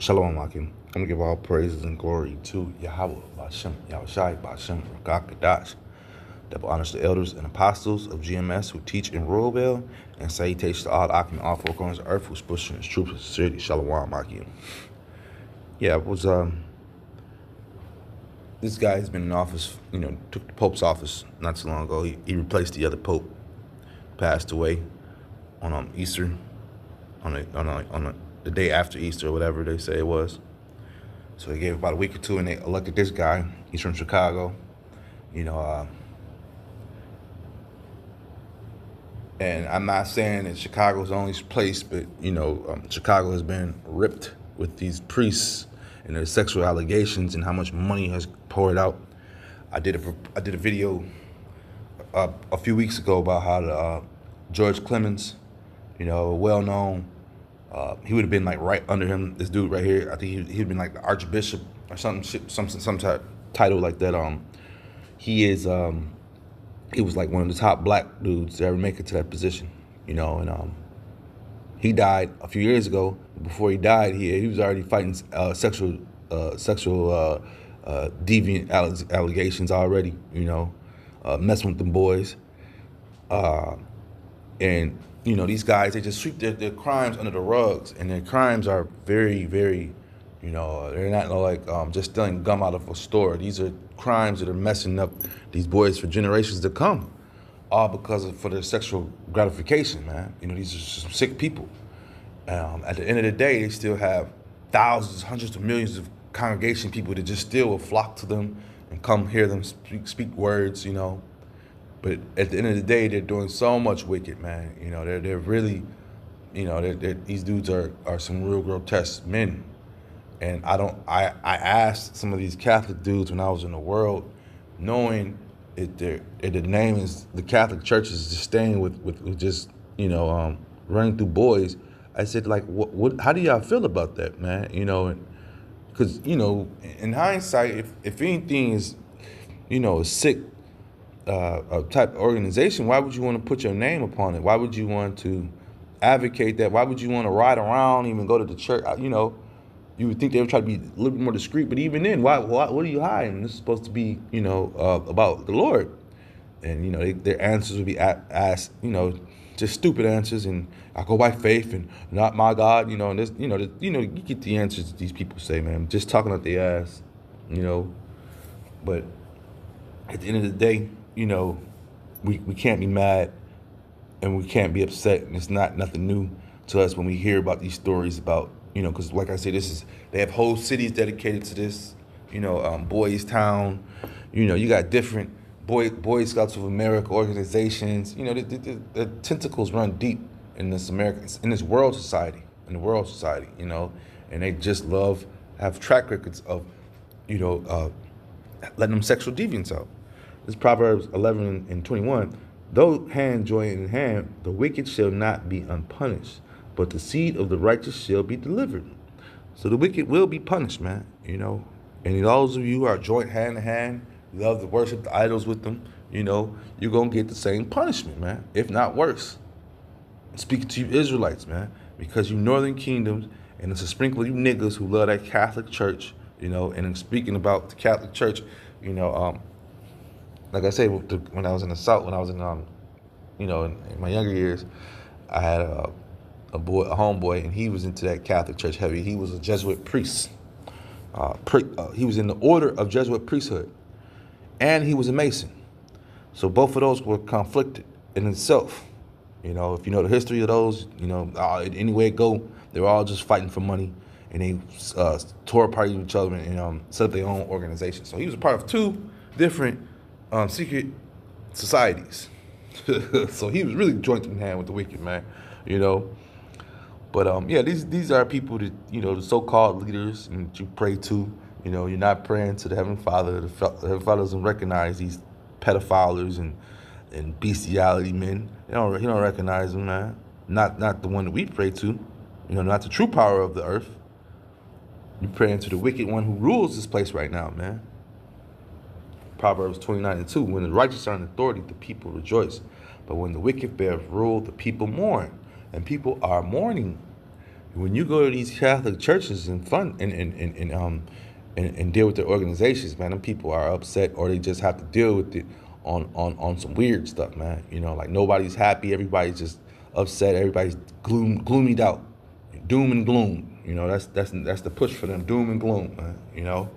Shalom, Akim. I'm going to give all praises and glory to Yahweh, Bashem, Yahushai, Bashem, Rakakadash, double honors to the elders and apostles of GMS who teach in Royalville, and salutations to all the Akim, all four corners of earth who's pushing his troops with sincerity. Shalom, Akim. Yeah, it was, this guy has been in office, took the Pope's office not too long ago. He replaced the other Pope, passed away on Easter, on the day after Easter or whatever they say it was. So they gave about a week or two, and they elected this guy. He's from Chicago, and I'm not saying that Chicago's the only place, but Chicago has been ripped with these priests and their sexual allegations and how much money has poured out. I did a video a few weeks ago about how George Clemens, well known. He would have been like right under him. This dude right here, I think he'd been like the Archbishop or something, some type title like that. He was like one of the top black dudes to ever make it to that position, and he died a few years ago. Before he died, he was already fighting sexual deviant allegations already, messing with them boys, and these guys, they just sweep their crimes under the rugs, and their crimes are very, very, they're not like just stealing gum out of a store. These are crimes that are messing up these boys for generations to come, all for their sexual gratification, man. These are some sick people. At the end of the day, they still have thousands, hundreds of millions of congregation people that just still will flock to them and come hear them speak words, But at the end of the day, they're doing so much wicked, man. They're really, these dudes are some real grotesque men. And I asked some of these Catholic dudes when I was in the world, knowing the name is the Catholic Church is just staying with just, running through boys. I said, like, what? How do y'all feel about that, man? Because, in hindsight, if anything is, a sick a type of organization, why would you want to put your name upon it? Why would you want to advocate that? Why would you want to ride around, even go to the church? You would think they would try to be a little bit more discreet, but even then, what are you hiding? This is supposed to be, about the Lord. And, their answers would be asked, just stupid answers, and I go by faith and not my God, and this, you get the answers that these people say, man, just talking out their ass, but at the end of the day, we can't be mad and we can't be upset, and it's nothing new to us when we hear about these stories about, because like I said, they have whole cities dedicated to this, Boys Town, you got different Boy Scouts of America organizations, the tentacles run deep in this world society, and they just have track records of, letting them sexual deviants out. This Proverbs 11 and 21, though hand join in hand, the wicked shall not be unpunished, but the seed of the righteous shall be delivered. So the wicked will be punished, man, And those of you who are joint hand in hand, love to worship the idols with them, you're going to get the same punishment, man, if not worse. Speaking to you Israelites, man, because you northern kingdoms, and it's a sprinkle of you niggas who love that Catholic Church, and in speaking about the Catholic Church, like I said, when I was in the South, when I was in, in my younger years, I had a homeboy, and he was into that Catholic Church heavy. He was a Jesuit priest. He was in the order of Jesuit priesthood, and he was a Mason. So both of those were conflicted in itself. If you know the history of those, any way it go, they were all just fighting for money, and they tore apart each other and set up their own organization. So he was a part of two different secret societies. So he was really joint in hand with the wicked, man, But these are people that, the so-called leaders that you pray to. You're not praying to the Heavenly Father. The Heavenly Father doesn't recognize these pedophiles and bestiality men. He don't recognize them, man. Not the one that we pray to. Not the true power of the earth. You're praying to the wicked one who rules this place right now, man. Proverbs 29 and 2, when the righteous are in authority, the people rejoice. But when the wicked bear rule, the people mourn. And people are mourning. When you go to these Catholic churches and fun and deal with their organizations, man, them people are upset, or they just have to deal with it on some weird stuff, man. You know, like nobody's happy, everybody's just upset, everybody's gloomied out, doom and gloom. You know, that's the push for them, doom and gloom, man. You know,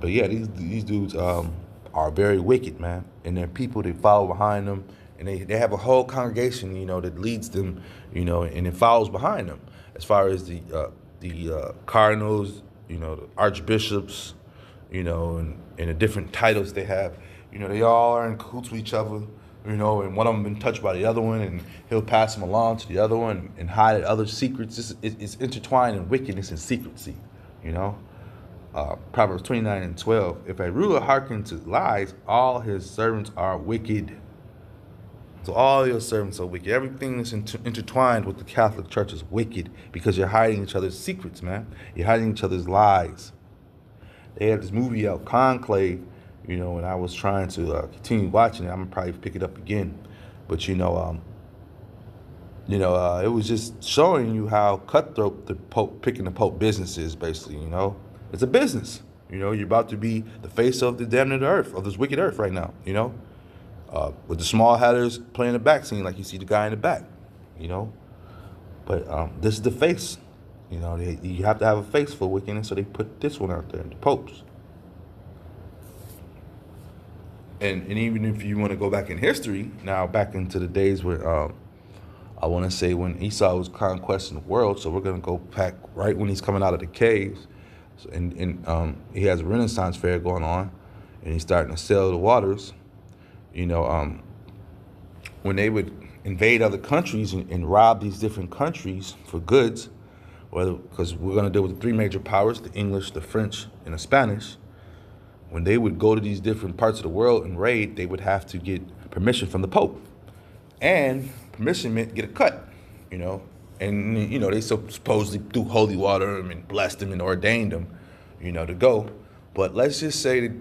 but yeah, these dudes are very wicked, man, and they're people that follow behind them, and they have a whole congregation, you know, that leads them, you know, and it follows behind them. As far as the cardinals, you know, the archbishops, you know, and the different titles they have, you know, they all are in cahoots with each other, you know, and one of them been touched by the other one, and he'll pass them along to the other one and hide other secrets. It's intertwined in wickedness and secrecy, you know. Proverbs 29:12. If a ruler hearkens to lies, all his servants are wicked. So all your servants are wicked. Everything that's intertwined with the Catholic Church is wicked because you're hiding each other's secrets, man. You're hiding each other's lies. They had this movie out, Conclave, you know, and I was trying to continue watching it. I'm gonna probably pick it up again, but it was just showing you how cutthroat the Pope picking the Pope business is, basically. You know, it's a business. You know, you're about to be the face of the damned earth, of this wicked earth right now. You know, with the small hatters playing the back scene, like you see the guy in the back. You know, but this is the face. You know, you have to have a face for wickedness, so they put this one out there, the popes. And even if you want to go back in history, now back into the days where I want to say when Esau was conquesting the world, so we're going to go back right when he's coming out of the caves. So, and he has a Renaissance fair going on, and he's starting to sell the waters. You know, when they would invade other countries and rob these different countries for goods, because we're going to deal with the three major powers, the English, the French, and the Spanish. When they would go to these different parts of the world and raid, they would have to get permission from the Pope. And permission meant get a cut, you know. And, you know, they supposedly threw holy water and blessed them and ordained them, you know, to go. But let's just say that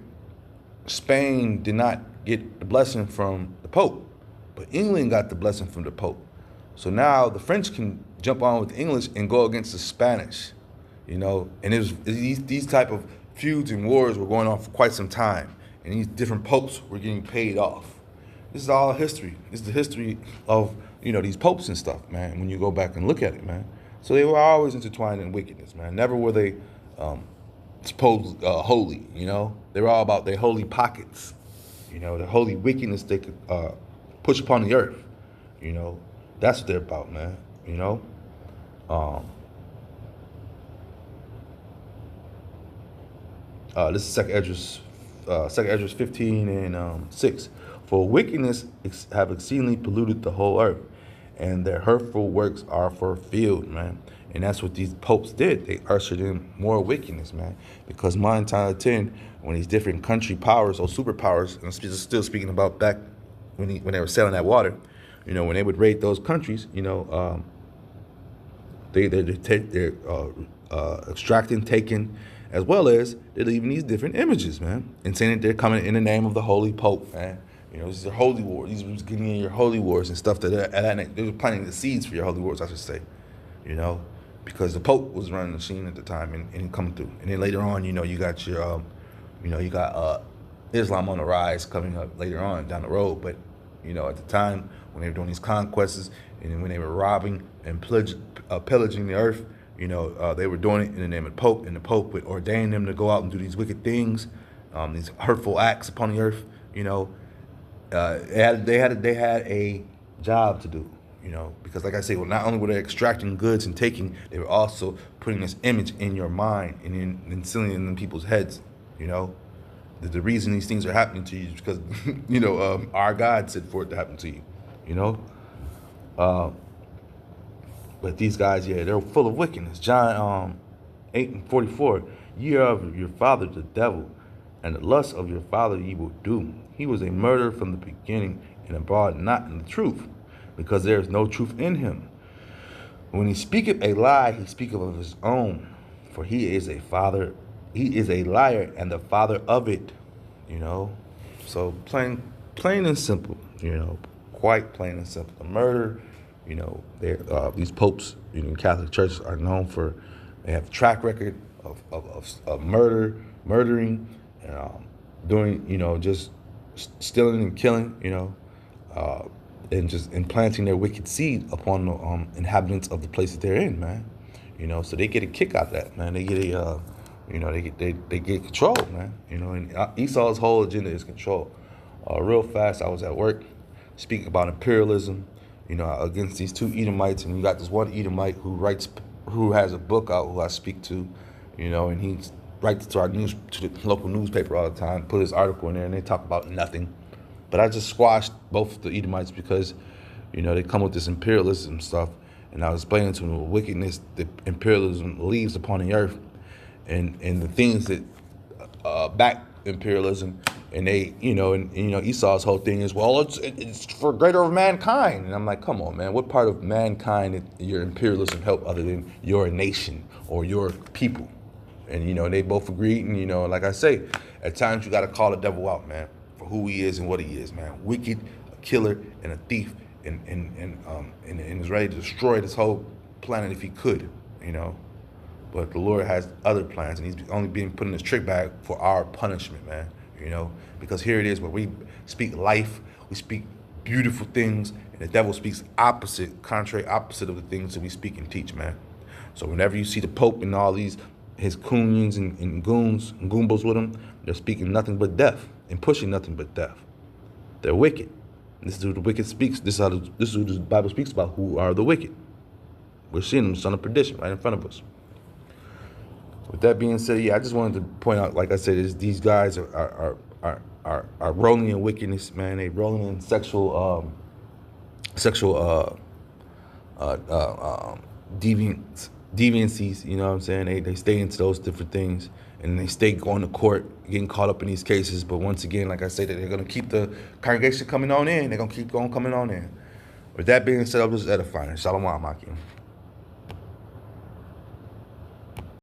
Spain did not get the blessing from the Pope, but England got the blessing from the Pope. So now the French can jump on with the English and go against the Spanish, you know. And these type of feuds and wars were going on for quite some time, and these different popes were getting paid off. This is all history. This is the history of, you know, these popes and stuff, man, when you go back and look at it, man. So they were always intertwined in wickedness, man. Never were they supposed holy, you know. They were all about their holy pockets, you know, the holy wickedness they could push upon the earth, you know. That's what they're about, man, you know. This is 2 Esdras 15 and 6. For wickedness have exceedingly polluted the whole earth, and their hurtful works are fulfilled, man. And that's what these popes did. They ushered in more wickedness, man. Because 9 times out of 10, when these different country powers or superpowers, and I'm still speaking about back when they were selling that water, you know, when they would raid those countries, you know, they're extracting, taking, as well as they're leaving these different images, man, and saying that they're coming in the name of the Holy Pope, man. You know, these are holy wars. These are getting in your holy wars and stuff. They're planting the seeds for your holy wars, I should say. You know, because the Pope was running the scene at the time and coming through. And then later on, you know, you got your, Islam on the rise coming up later on down the road. But, you know, at the time when they were doing these conquests and when they were robbing and pillaging the earth, you know, they were doing it in the name of the Pope, and the Pope would ordain them to go out and do these wicked things, these hurtful acts upon the earth. You know, they had a job to do. You know, because like I say, well, not only were they extracting goods and taking, they were also putting this image in your mind and instilling it in people's heads. You know, the reason these things are happening to you is because, you know, our God said for it to happen to you. You know. But these guys, yeah, they're full of wickedness. John 8:44, ye are of your father the devil, and the lust of your father ye will do. He was a murderer from the beginning, and abode not in the truth, because there is no truth in him. When he speaketh a lie, he speaketh of his own, for he is a liar and the father of it. You know, so plain and simple. You know, quite plain and simple. The murder. You know, These popes in Catholic churches are known for, they have a track record of murdering, and doing, just stealing and killing, and just implanting their wicked seed upon the inhabitants of the place that they're in, man. So they get a kick out of that, man. They get they get control, man. And Esau's whole agenda is control. Real fast, I was at work speaking about imperialism, against these two Edomites, and you got this one Edomite who has a book out, who I speak to, and he writes to the local newspaper all the time, put his article in there, and they talk about nothing. But I just squashed both the Edomites because, they come with this imperialism stuff, and I was explaining to them the wickedness that imperialism leaves upon the earth, and the things that back imperialism. And they, Esau's whole thing is, well, it's for greater of mankind. And I'm like, come on, man, what part of mankind did your imperialism help other than your nation or your people? And, they both agreed. And, like I say, at times you got to call the devil out, man, for who he is and what he is, man. Wicked, a killer, and a thief, and is ready to destroy this whole planet if he could, But the Lord has other plans, and he's only being put in this trick bag for our punishment, man. Because here it is where we speak life, we speak beautiful things, and the devil speaks contrary opposite of the things that we speak and teach, man. So whenever you see the Pope and all his coonions and goons and goombos with him, they're speaking nothing but death and pushing nothing but death. They're wicked. This is who the wicked speaks. This is who the Bible speaks about, who are the wicked. We're seeing them, son of perdition, right in front of us. With that being said, I just wanted to point out, like I said, these guys are rolling in wickedness, man. They rolling in sexual deviancies. You know what I'm saying? They stay into those different things, and they stay going to court, getting caught up in these cases. But once again, like I said, they're gonna keep the congregation coming on in. They're gonna keep on coming on in. With that being said, I'm just edifying. Shalom, Akim.